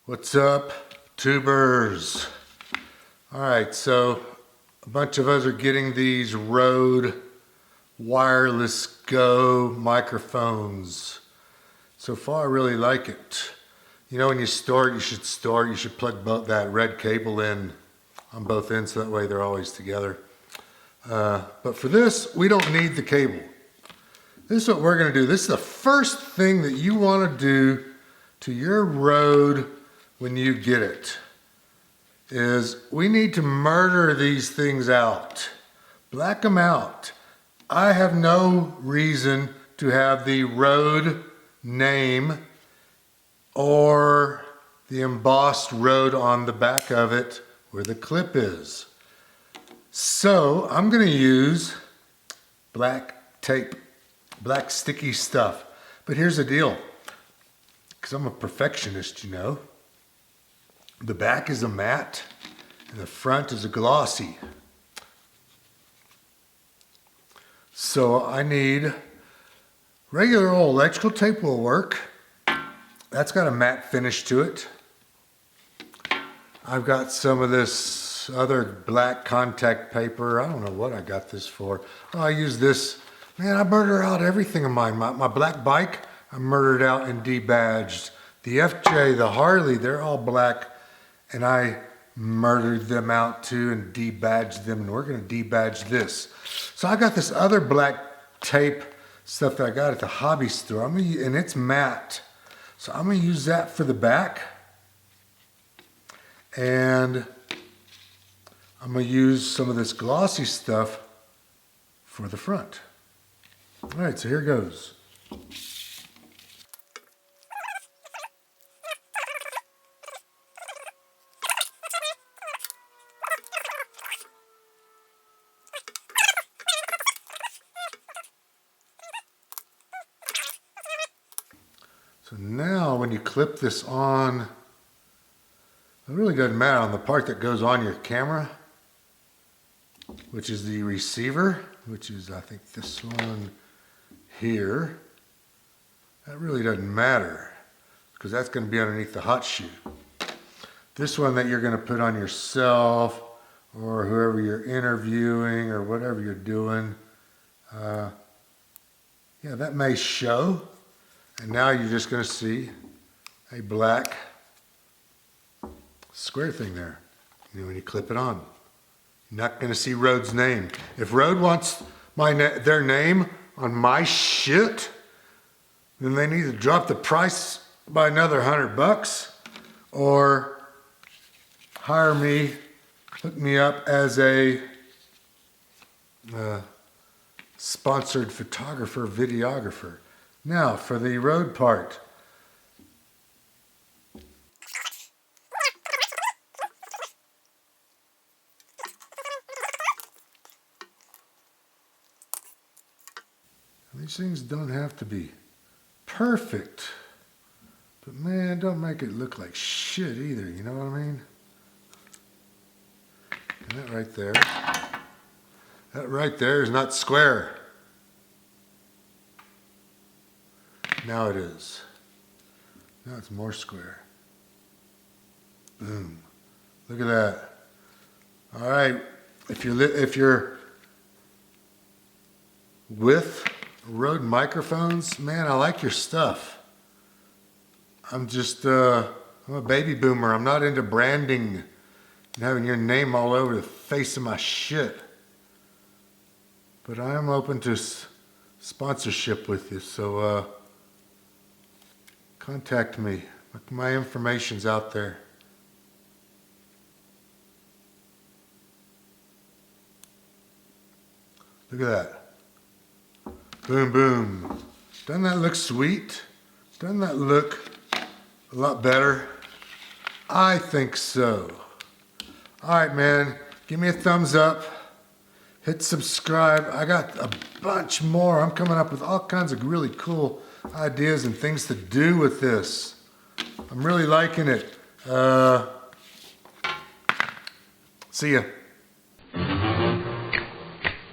What's up, tubers? All right, so a bunch of us are getting these Rode Wireless Go microphones. So far, I really like it. You know, when you store it, you should plug that red cable in on both ends, so that way they're always together. But for this, we don't need the cable. This is what we're gonna do. This is the first thing that you wanna do to your Rode when you get it, is we need to murder these things out. Black them out. I have no reason to have the Rode name or the embossed Rode on the back of it where the clip is. So I'm gonna use black tape, black sticky stuff. But here's the deal, because I'm a perfectionist, you know. The back is a matte and the front is a glossy. So I need regular old electrical tape will work. That's got a matte finish to it. I've got some of this other black contact paper. I don't know what I got this for. Oh, I use this. Man, I murder out everything of mine. My black bike, I murdered out and debadged. The FJ, the Harley, they're all black, and I murdered them out too and debadged them, and we're gonna debadge this. So I got this other black tape stuff that I got at the hobby store, and it's matte. So I'm gonna use that for the back, and I'm gonna use some of this glossy stuff for the front. All right, so here goes. So now when you clip this on, it really doesn't matter on the part that goes on your camera, which is the receiver, which is I think this one here. That really doesn't matter because that's going to be underneath the hot shoe. This one that you're going to put on yourself or whoever you're interviewing or whatever you're doing, yeah, that may show. And now you're just going to see a black square thing there. You know, when you clip it on, you're not going to see Rode's name. If Rode wants their name on my shit, then they need to drop the price by another $100 or hire me, hook me up as a sponsored photographer, videographer. Now for the Rode part. These things don't have to be perfect, but man, don't make it look like shit either, you know what I mean? And that right there is not square. Now it is. Now it's more square. Boom. Look at that. All right. If you're with Rode microphones, man, I like your stuff. I'm a baby boomer. I'm not into branding and having your name all over the face of my shit. But I am open to sponsorship with you, so contact me. My information's out there. Look at that. Boom, boom. Doesn't that look sweet? Doesn't that look a lot better? I think so. All right, man. Give me a thumbs up. Hit subscribe. I got a bunch more. I'm coming up with all kinds of really cool ideas and things to do with this. I'm really liking it. See ya.